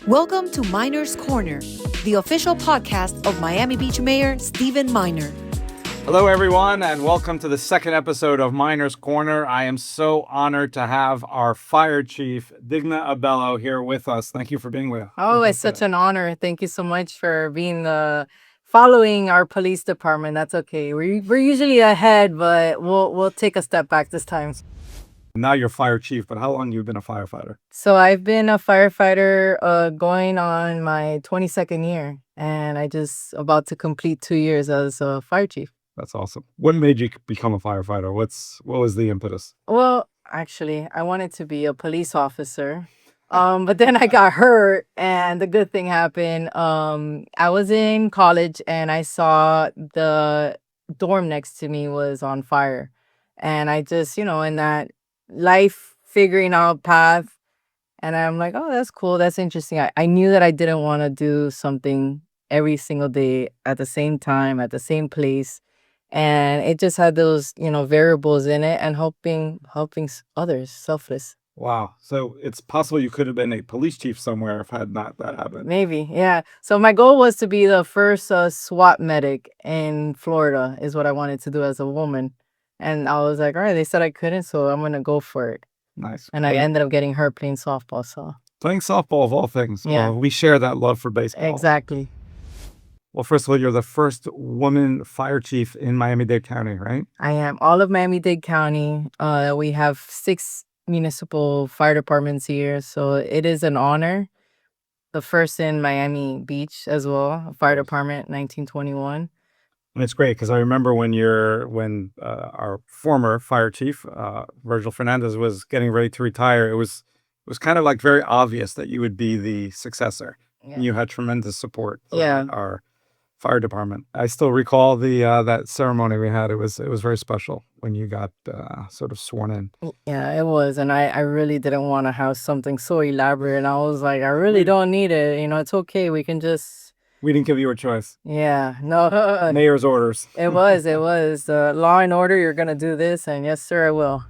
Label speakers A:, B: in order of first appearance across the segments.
A: Welcome to Miner's Corner, the official podcast of Miami Beach Mayor Stephen Miner.
B: Hello, everyone, and welcome to the second episode of Miner's Corner. I am so honored to have our fire chief, Digna Abello, here with us. Thank you for being with us.
C: Oh, it's such an honor. Thank you so much for being following our police department. That's okay. We're usually ahead, but we'll take a step back this time.
B: Now you're fire chief, but how long have you been a firefighter?
C: So I've been a firefighter going on my 22nd year, and I just about to complete 2 years as a fire chief.
B: That's awesome. What made you become a firefighter? What was the impetus?
C: Well, actually, I wanted to be a police officer. But then I got hurt, and the good thing happened. I was in college, and I saw the dorm next to me was on fire. And I just, in that life figuring out path, and I'm like, oh, that's cool. That's interesting. I knew that I didn't want to do something every single day at the same time, at the same place. And it just had those, variables in it and helping others, selfless.
B: Wow. So it's possible you could have been a police chief somewhere if had not that happened.
C: Maybe, yeah. So my goal was to be the first SWAT medic in Florida is what I wanted to do as a woman. And I was like, all right, they said I couldn't, so I'm going to go for it.
B: Nice.
C: And I ended up getting hurt playing softball, so.
B: Playing softball of all things.
C: Yeah.
B: Well, we share that love for baseball.
C: Exactly.
B: Well, first of all, you're the first woman fire chief in Miami-Dade County, right?
C: I am. All of Miami-Dade County. We have 6 municipal fire departments here, so it is an honor. The first in Miami Beach as well, a fire department, 1921.
B: And it's great because I remember when our former fire chief, Virgil Fernandez, was getting ready to retire. It was kind of like very obvious that you would be the successor.
C: Yeah.
B: You had tremendous support for
C: Yeah.
B: our fire department. I still recall the that ceremony we had. It was very special when you got sort of sworn in.
C: Yeah, it was. And I really didn't want to have something so elaborate. And I was like, I really don't need it. It's okay. We can just.
B: We didn't give you a choice.
C: Yeah, no.
B: Mayor's orders.
C: It was. Law and order, you're going to do this. And yes, sir, I will.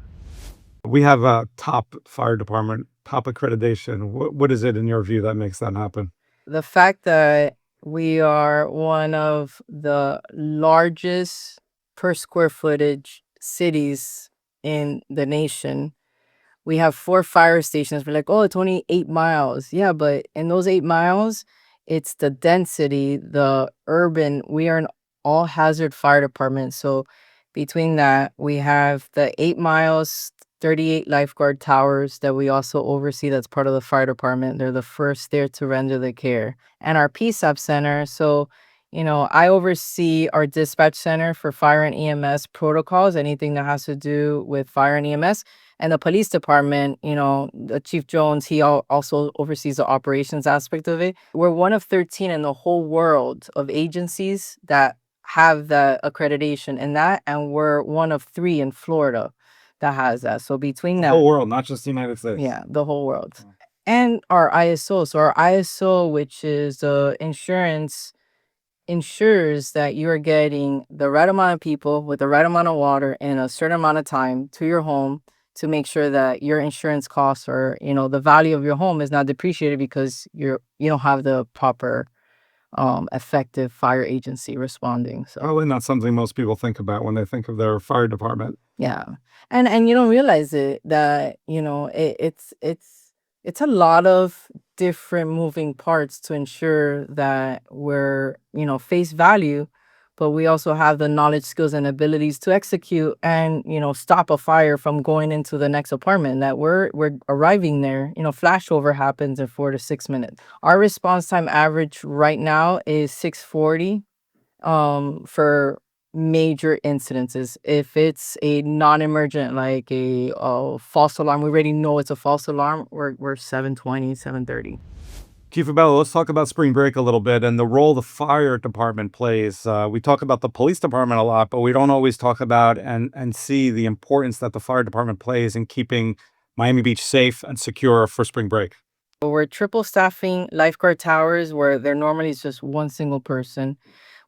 B: We have a top fire department, top accreditation. What is it in your view that makes that happen?
C: The fact that we are one of the largest per square footage cities in the nation. We have 4 fire stations. We're like, oh, it's only 8 miles. Yeah, but in those 8 miles, it's the density, the urban. We are an all hazard fire department. So between that, we have the 8 miles, 38 lifeguard towers that we also oversee. That's part of the fire department. They're the first there to render the care. And our PSAP center. So, I oversee our dispatch center for fire and EMS protocols, anything that has to do with fire and EMS. And the police department, the Chief Jones, he also oversees the operations aspect of it. We're one of 13 in the whole world of agencies that have the accreditation in that. And we're one of 3 in Florida that has that. So between
B: The whole world, not just the United States.
C: yeah, the whole world. And our ISO. So our ISO, which is the insurance, ensures that you are getting the right amount of people with the right amount of water in a certain amount of time to your home to make sure that your insurance costs or, the value of your home is not depreciated because you don't have the proper effective fire agency responding. So
B: Probably not something most people think about when they think of their fire department.
C: yeah. And you don't realize it that, it's a lot of different moving parts to ensure that we're, face value, but we also have the knowledge, skills, and abilities to execute and, stop a fire from going into the next apartment that we're arriving there. Flashover happens in 4 to 6 minutes. Our response time average right now is 6:40 for major incidences. If it's a non-emergent, like a false alarm, we already know it's a false alarm, we're 7:20, 7:30.
B: Chief Abello, let's talk about spring break a little bit and the role the fire department plays. We talk about the police department a lot, but we don't always talk about and see the importance that the fire department plays in keeping Miami Beach safe and secure for spring break.
C: We're triple staffing lifeguard towers where there normally is just one single person.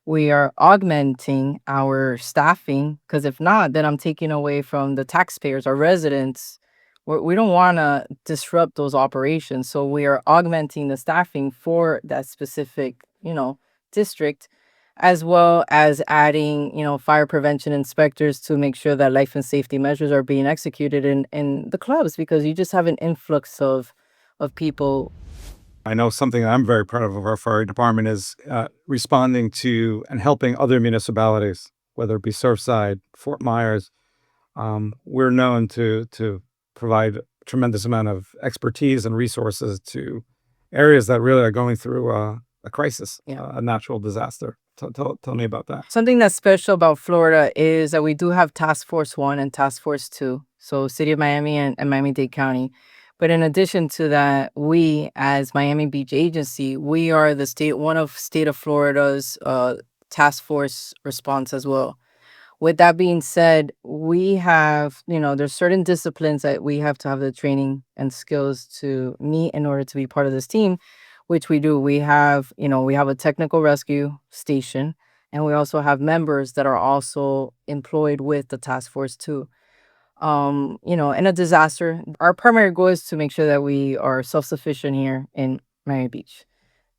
C: We are augmenting our staffing because if not, then I'm taking away from the taxpayers, our residents, We don't want to disrupt those operations. So we are augmenting the staffing for that specific, district, as well as adding, fire prevention inspectors to make sure that life and safety measures are being executed in the clubs, because you just have an influx of people.
B: I know something I'm very proud of our fire department is responding to and helping other municipalities, whether it be Surfside, Fort Myers. We're known to provide a tremendous amount of expertise and resources to areas that really are going through a crisis,
C: Yeah.
B: a natural disaster. Tell me about that.
C: Something that's special about Florida is that we do have Task Force 1 and Task Force 2, so City of Miami and Miami-Dade County. But in addition to that, we, as Miami Beach Agency, we are one of state of Florida's task force response as well. With that being said, we have, there's certain disciplines that we have to have the training and skills to meet in order to be part of this team, which we do. We have a technical rescue station, and we also have members that are also employed with the task force too. In a disaster, our primary goal is to make sure that we are self-sufficient here in Miami Beach.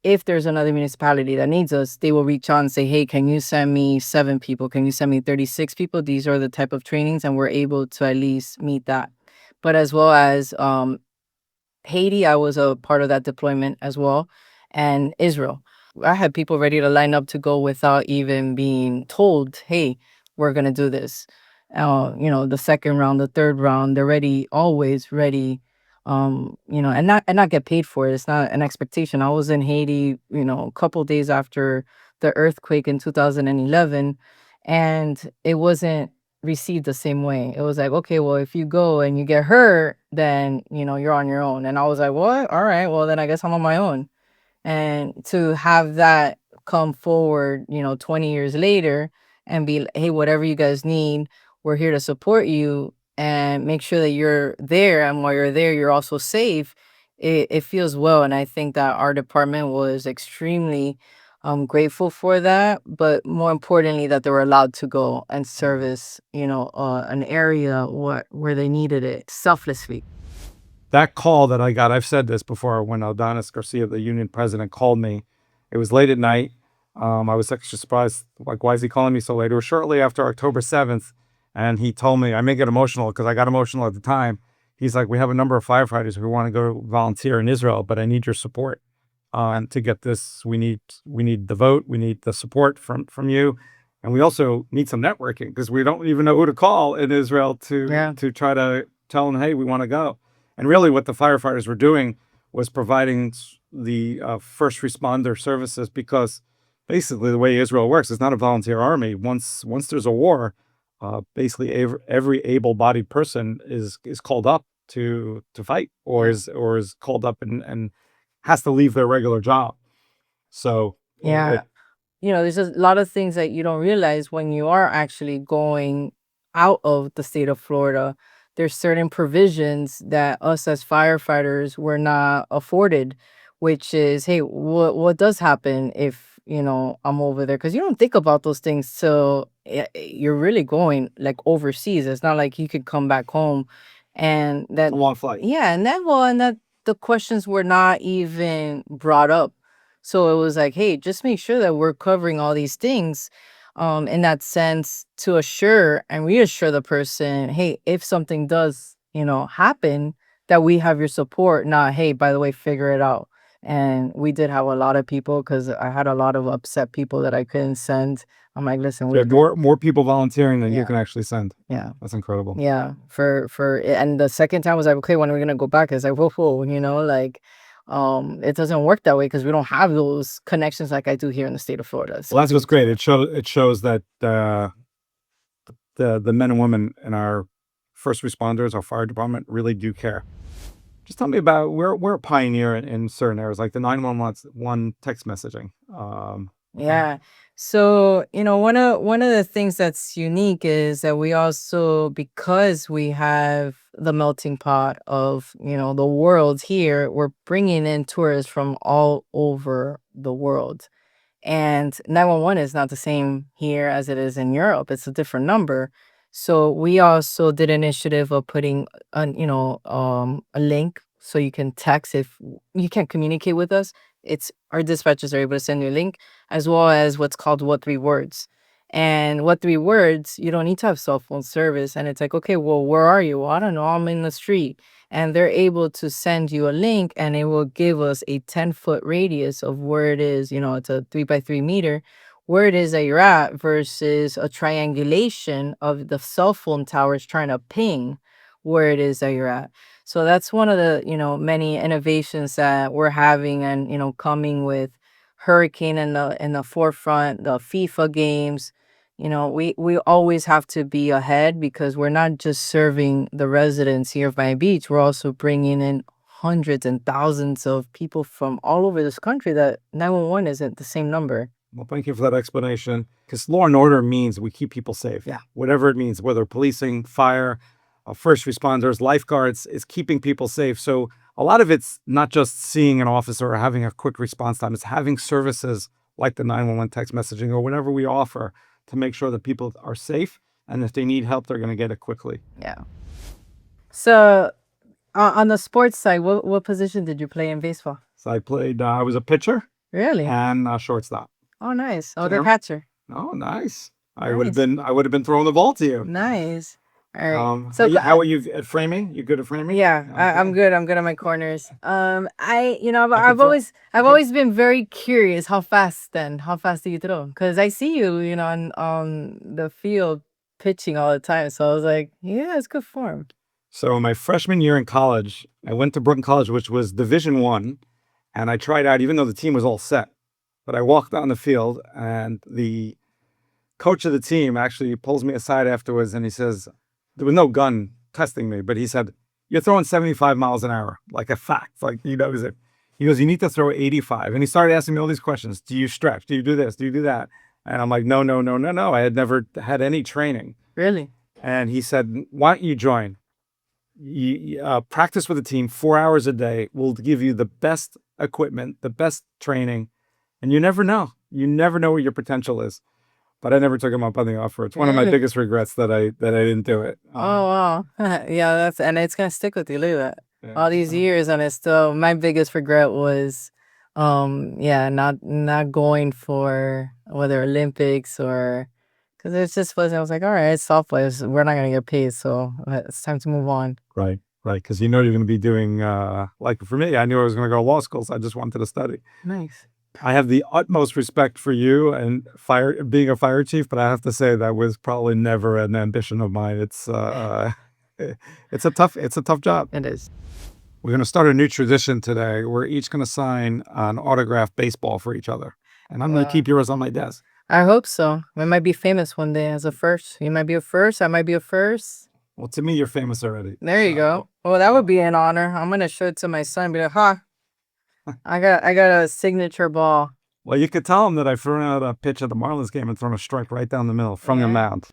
C: If there's another municipality that needs us, they will reach out and say, hey, can you send me 7 people? Can you send me 36 people? These are the type of trainings, and we're able to at least meet that. But as well as Haiti, I was a part of that deployment as well, and Israel. I had people ready to line up to go without even being told, hey, we're going to do this. The second round, the third round, they're ready, always ready, and not get paid for it. It's not an expectation. I was in Haiti, a couple days after the earthquake in 2011, and it wasn't received the same way. It was like, okay, well, if you go and you get hurt, then, you're on your own. And I was like, what? All right, well, then I guess I'm on my own. And to have that come forward, 20 years later and be, hey, whatever you guys need, we're here to support you and make sure that you're there. And while you're there, you're also safe. It feels well. And I think that our department was extremely grateful for that. But more importantly, that they were allowed to go and service, an area where they needed it selflessly.
B: That call that I got, I've said this before, when Adonis Garcia, the union president, called me. It was late at night. I was extra surprised, like, why is he calling me so late? It was shortly after October 7th, and he told me, I may get emotional because I got emotional at the time. He's like, we have a number of firefighters who want to go volunteer in Israel, but I need your support. And to get this, we need the vote, we need the support from you, and we also need some networking, because we don't even know who to call in Israel to try to tell them, hey, we want to go. And really what the firefighters were doing was providing the first responder services, because basically the way Israel works, it's not a volunteer army. Once there's a war, basically every able-bodied person is called up to fight, or is called up and has to leave their regular job. So
C: Yeah. There's a lot of things that you don't realize when you are actually going out of the state of Florida. There's certain provisions that us as firefighters were not afforded, which is, hey, what does happen if, I'm over there? Because you don't think about those things till you're really going like overseas. It's not like you could come back home and that.
B: a long flight.
C: Yeah, and that the questions were not even brought up. So it was like, hey, just make sure that we're covering all these things, in that sense, to assure and reassure the person, hey, if something does, happen, that we have your support, not, hey, by the way, figure it out. And we did have a lot of people, because I had a lot of upset people that I couldn't send. I'm like, listen,
B: There are more people volunteering than you
C: Yeah.
B: can actually send.
C: yeah.
B: That's incredible.
C: Yeah, and the second time was like, okay, when are we gonna go back? It's like, whoa, like, it doesn't work that way, because we don't have those connections like I do here in the state of Florida. So
B: Well, that's what's great. It shows that the men and women in our first responders, our fire department, really do care. Just tell me about, we're a pioneer in certain areas, like the 911 text messaging.
C: yeah. So, one of the things that's unique is that we also, because we have the melting pot of, the world here, we're bringing in tourists from all over the world. And 911 is not the same here as it is in Europe. It's a different number. So we also did an initiative of putting a link so you can text if you can't communicate with us. It's our dispatchers are able to send you a link, as well as what's called What Three Words. And What Three Words, you don't need to have cell phone service. And it's like, okay, well, where are you? Well, I don't know. I'm in the street. And they're able to send you a link, and it will give us a 10-foot radius of where it is. It's a 3 by 3 meter, where it is that you're at, versus a triangulation of the cell phone towers trying to ping where it is that you're at. So that's one of the, many innovations that we're having, and, coming with Hurricane in the forefront, the FIFA games. We always have to be ahead, because we're not just serving the residents here of Miami Beach. We're also bringing in hundreds and thousands of people from all over this country that 911 isn't the same number.
B: Well, thank you for that explanation. Because law and order means we keep people safe.
C: Yeah.
B: Whatever it means, whether policing, fire, first responders, lifeguards, is keeping people safe. So a lot of it's not just seeing an officer or having a quick response time. It's having services like the 911 text messaging or whatever we offer to make sure that people are safe. And if they need help, they're going to get it quickly.
C: Yeah. So on the sports side, what position did you play in baseball?
B: So I was a pitcher
C: Really?
B: and a shortstop.
C: Oh, nice. Oh, they're
B: Yeah.
C: catcher.
B: Oh, nice. I
C: Nice.
B: would have been throwing the ball to you.
C: Nice. All right. So
B: How are you at framing? You good at framing?
C: yeah, I'm
B: Okay.
C: good. I'm good at my corners. I've
B: I could throw.
C: I've always been very curious. How fast do you throw? Because I see you, on the field pitching all the time. So I was like, yeah, it's good form.
B: So my freshman year in college, I went to Brooklyn College, which was Division 1, and I tried out, even though the team was all set. But I walked on the field, and the coach of the team actually pulls me aside afterwards, and he says, there was no gun testing me, but he said, you're throwing 75 miles an hour, like a fact, like he knows it. He goes, you need to throw 85. And he started asking me all these questions. Do you stretch? Do you do this? Do you do that? And I'm like, no, no, no, no, no. I had never had any training.
C: Really?
B: And he said, why don't you join? Practice with the team 4 hours a day. We'll give you the best equipment, the best training. And you never know. You never know what your potential is. But I never took him up on the offer. It's one of my
C: Really?
B: biggest regrets that I didn't do it.
C: Oh wow. Yeah, and it's gonna stick with you. Look at that.
B: Yeah.
C: All these years, and it's still my biggest regret was not going for whether Olympics or, because it just wasn't. I was like, all right, it's softball. We're not gonna get paid, so it's time to move on.
B: Right. Because you're going to be doing, like for me, I knew I was going to go to law school, so I just wanted to study.
C: Nice.
B: I have the utmost respect for you and being a fire chief, but I have to say that was probably never an ambition of mine. It's it's a tough job.
C: It is.
B: We're going to start a new tradition today. We're each going to sign an autographed baseball for each other, and I'm going to
C: Wow.
B: keep yours on my desk.
C: I hope so. I might be famous one day as a first. You might be a first. I might be a first.
B: Well, to me, you're famous already.
C: There you go. Well, that would be an honor. I'm gonna show it to my son. Be like, huh? I got a signature ball.
B: Well, you could tell him that I threw out a pitch at the Marlins game and thrown a strike right down the middle from the
C: Yeah.
B: mound.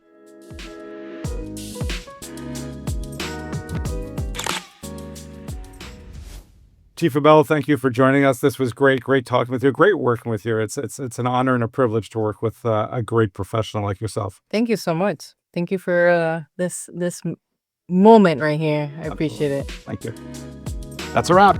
B: Chief Abello, thank you for joining us. This was great talking with you. Great working with you. It's an honor and a privilege to work with a great professional like yourself.
C: Thank you so much. Thank you for this moment right here. I appreciate it.
B: Thank you. That's a wrap.